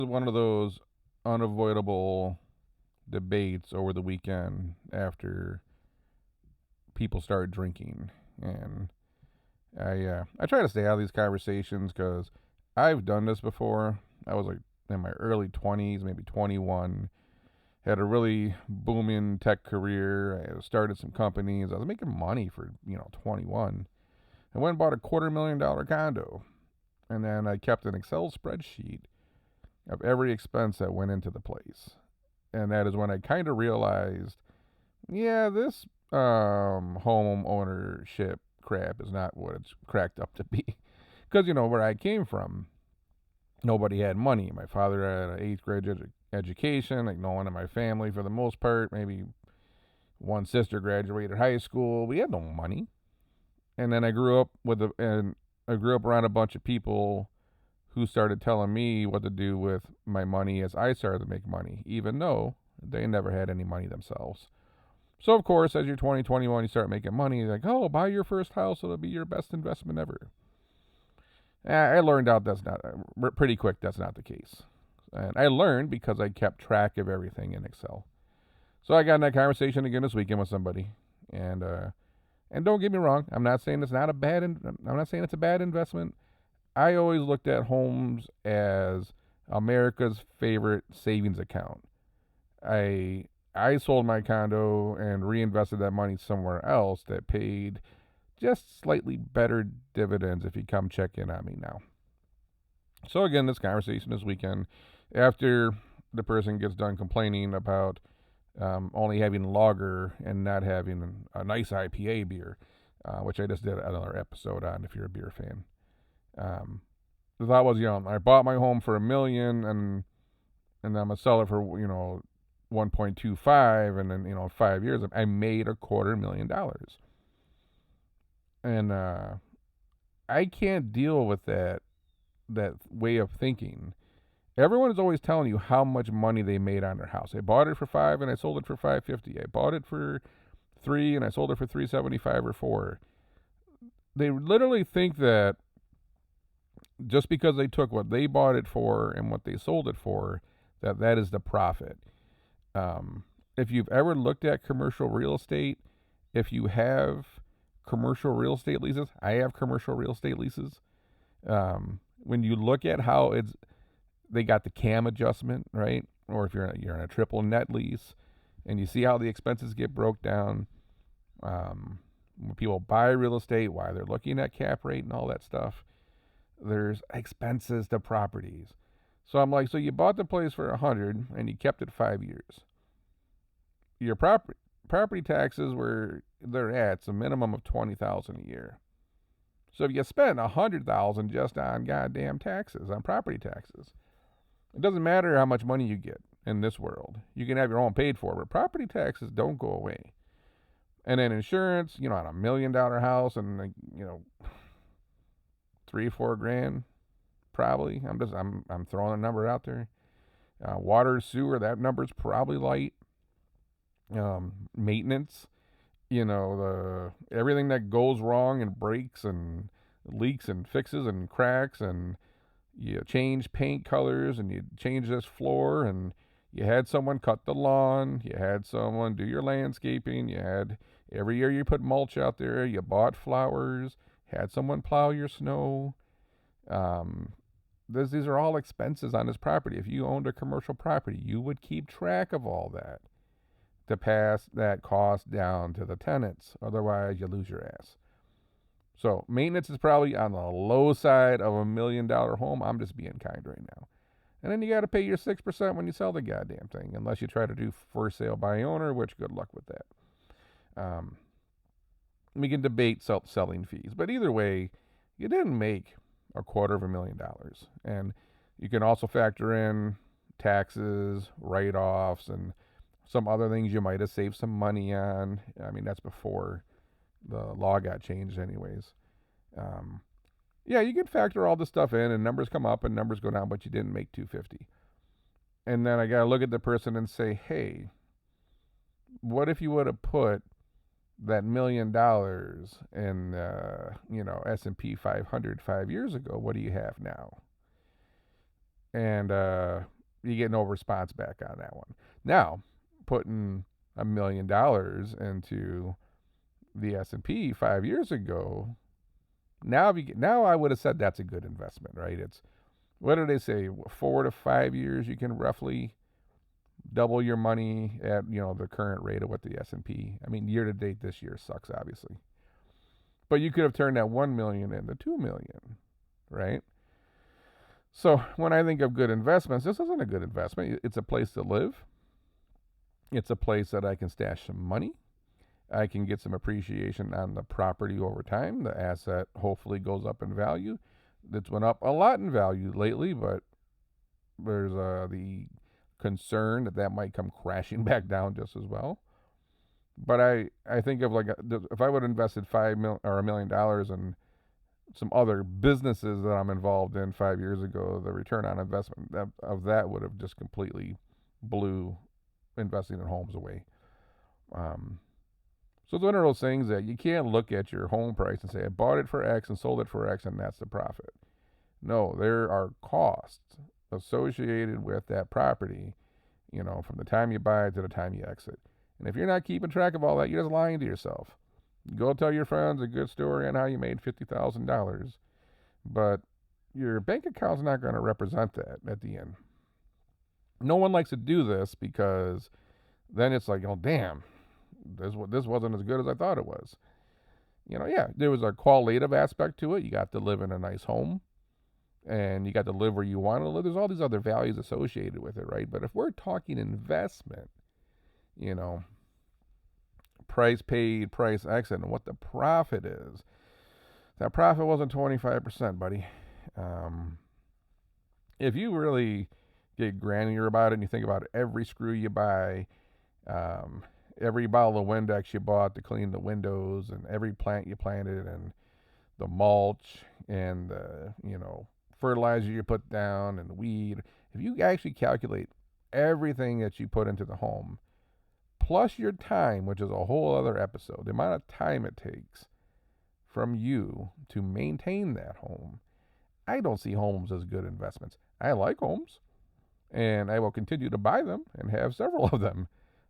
One of those unavoidable debates over the weekend after people start drinking, and I try to stay out of these conversations because I've done this before. I was like in my early 20s, maybe 21. Had a really booming tech career. I started some companies. I was making money for 21. I went and bought a $250,000 condo, and then I kept an Excel spreadsheet of every expense that went into the place. And that is when I kind of realized, yeah, this home ownership crap is not what it's cracked up to be. Because where I came from, nobody had money. My father had an eighth grade education, like no one in my family for the most part. Maybe one sister graduated high school. We had no money. And then I grew up around a bunch of people who started telling me what to do with my money as I started to make money, even though they never had any money themselves. So, of course, as you're 20, 21, you start making money. You're like, oh, buy your first house. It'll be your best investment ever. I learned out that's not, pretty quick, that's not the case. And I learned because I kept track of everything in Excel. So I got in that conversation again this weekend with somebody. And, uh, and don't get me wrong, I'm not saying it's not a bad, I'm not saying it's a bad investment. I always looked at homes as America's favorite savings account. I I sold my condo and reinvested that money somewhere else that paid just slightly better dividends if you come check in on me now. So again, this conversation this weekend, after the person gets done complaining about only having lager and not having a nice IPA beer, which I just did another episode on if you're a beer fan. Um, the thought was, I bought my home for $1 million and I'm gonna sell it for 1.25, and then 5 years I made $250,000, and I can't deal with that way of thinking. Everyone is always telling you how much money they made on their house. I bought it for 5 and I sold it for 550. I bought it for 3 and I sold it for 375 or 4. They literally think that just because they took what they bought it for and what they sold it for, that is the profit. If you've ever looked at commercial real estate, if you have commercial real estate leases, I have commercial real estate leases. When you look at how they got the CAM adjustment, right? Or if you're in a triple net lease, and you see how the expenses get broke down. When people buy real estate, why they're looking at cap rate and all that stuff, there's expenses to properties. So I'm like, so you bought the place for 100 and you kept it 5 years. Your property taxes were they're at it's a minimum of 20,000 a year. So if you spend 100,000 just on goddamn taxes, on property taxes, it doesn't matter how much money you get in this world. You can have your own paid for, but property taxes don't go away. And then insurance, on $1 million house and 3 or 4 grand, probably. I'm throwing a number out there. Water, sewer, that number's probably light. Maintenance, the everything that goes wrong and breaks and leaks and fixes and cracks, and you change paint colors and you change this floor, and you had someone cut the lawn, you had someone do your landscaping, you had every year you put mulch out there, you bought flowers, had someone plow your snow. Um, these are all expenses on this property. If you owned a commercial property, you would keep track of all that to pass that cost down to the tenants. Otherwise, you lose your ass. So maintenance is probably on the low side of $1 million home. I'm just being kind right now. And then you got to pay your 6% when you sell the goddamn thing, unless you try to do for sale by owner, which good luck with that. Um, we can debate selling fees, but either way, you didn't make $250,000, and you can also factor in taxes, write-offs, and some other things you might have saved some money on. I mean, that's before the law got changed, anyways. Um, yeah, you can factor all this stuff in, and numbers come up and numbers go down, but you didn't make 250. And then I gotta look at the person and say, hey, what if you would have put that $1 million in S&P 500 5 years ago? What do you have now? and you get no response back on that one. Now, putting $1 million into the S&P 5 years ago, now I would have said that's a good investment, right? It's, what do they say? 4 to 5 years, you can roughly double your money at the current rate of what the S&P. I mean, year to date this year sucks, obviously, but you could have turned that 1 million into 2 million, right? So when I think of good investments, this isn't a good investment. It's a place to live. It's a place that I can stash some money. I can get some appreciation on the property over time. The asset hopefully goes up in value. It's went up a lot in value lately, but there's the concern that that might come crashing back down just as well. But I think of, like, if I would have invested $1 million in some other businesses that I'm involved in 5 years ago, the return on investment of that would have just completely blew investing in homes away. So it's one of those things that you can't look at your home price and say, I bought it for X and sold it for X and that's the profit. No, there are costs associated with that property, from the time you buy it to the time you exit. And if you're not keeping track of all that, you're just lying to yourself. Go tell your friends a good story on how you made $50,000, but your bank account's not going to represent that at the end. No one likes to do this because then it's like, oh, damn, this wasn't as good as I thought it was. Yeah, there was a qualitative aspect to it. You got to live in a nice home, and you got to live where you want to live. There's all these other values associated with it, right? But if we're talking investment, price paid, price exit, and what the profit is, that profit wasn't 25%, buddy. If you really get granular about it and you think about every screw you buy, every bottle of Windex you bought to clean the windows, and every plant you planted, and the mulch, and the fertilizer you put down, and the weed, if you actually calculate everything that you put into the home, plus your time, which is a whole other episode, the amount of time it takes from you to maintain that home, I don't see homes as good investments. I like homes, and I will continue to buy them and have several of them,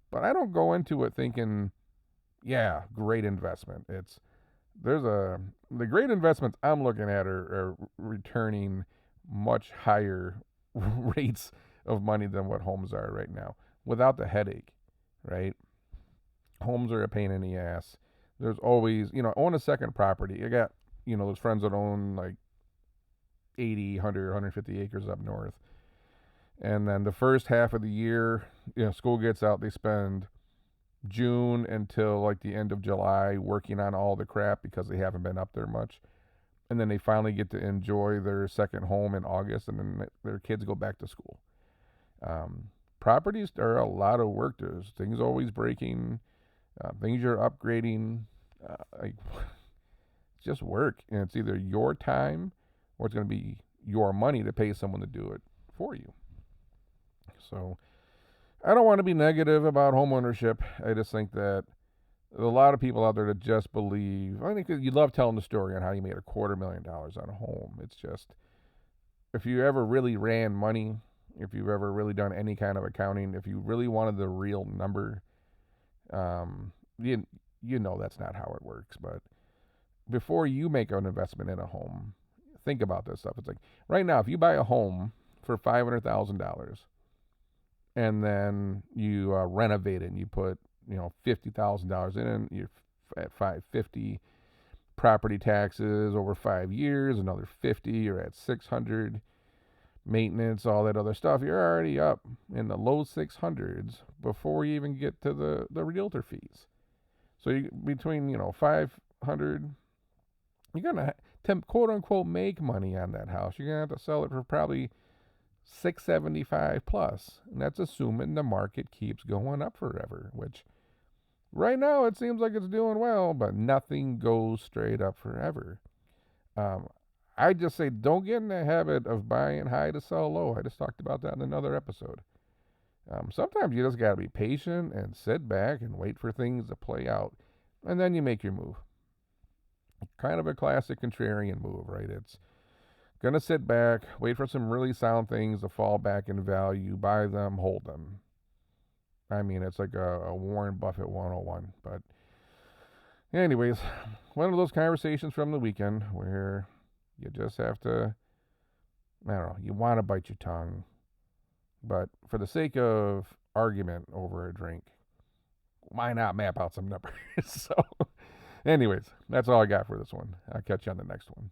but I don't go into it thinking, yeah, great investment. The great investments I'm looking at are returning much higher rates of money than what homes are right now, without the headache, right? Homes are a pain in the ass. There's always, own a second property. I got, those friends that own like 80, 100, 150 acres up north. And then the first half of the year, school gets out, they spend June until like the end of July working on all the crap because they haven't been up there much. And then they finally get to enjoy their second home in August, and then their kids go back to school. Properties are a lot of work. There's things always breaking, things you're upgrading. Like, it's just work, and it's either your time or it's going to be your money to pay someone to do it for you. So I don't want to be negative about homeownership. I just think that there's a lot of people out there that just believe. I think that you love telling the story on how you made $250,000 on a home. It's just, if you ever really ran money, if you've ever really done any kind of accounting, if you really wanted the real number, you know that's not how it works. But before you make an investment in a home, think about this stuff. It's like, right now, if you buy a home for $500,000 and then you renovate it and you put $50,000 in, you're at $550. Property taxes over 5 years, another 50. You're at 600. Maintenance, all that other stuff. You're already up in the low 600s before you even get to the realtor fees. So between 500, you're gonna quote unquote make money on that house. You're gonna have to sell it for probably $675 plus, and that's assuming the market keeps going up forever, which right now it seems like it's doing well, but nothing goes straight up forever. I just say, don't get in the habit of buying high to sell low. I just talked about that in another episode. Sometimes you just got to be patient and sit back and wait for things to play out, and then you make your move. Kind of a classic contrarian move, right? It's Gonna sit back, wait for some really sound things to fall back in value, buy them, hold them. I mean, it's like a Warren Buffett 101. But, anyways, one of those conversations from the weekend where you just have to, I don't know, you want to bite your tongue. But for the sake of argument over a drink, why not map out some numbers? So, anyways, that's all I got for this one. I'll catch you on the next one.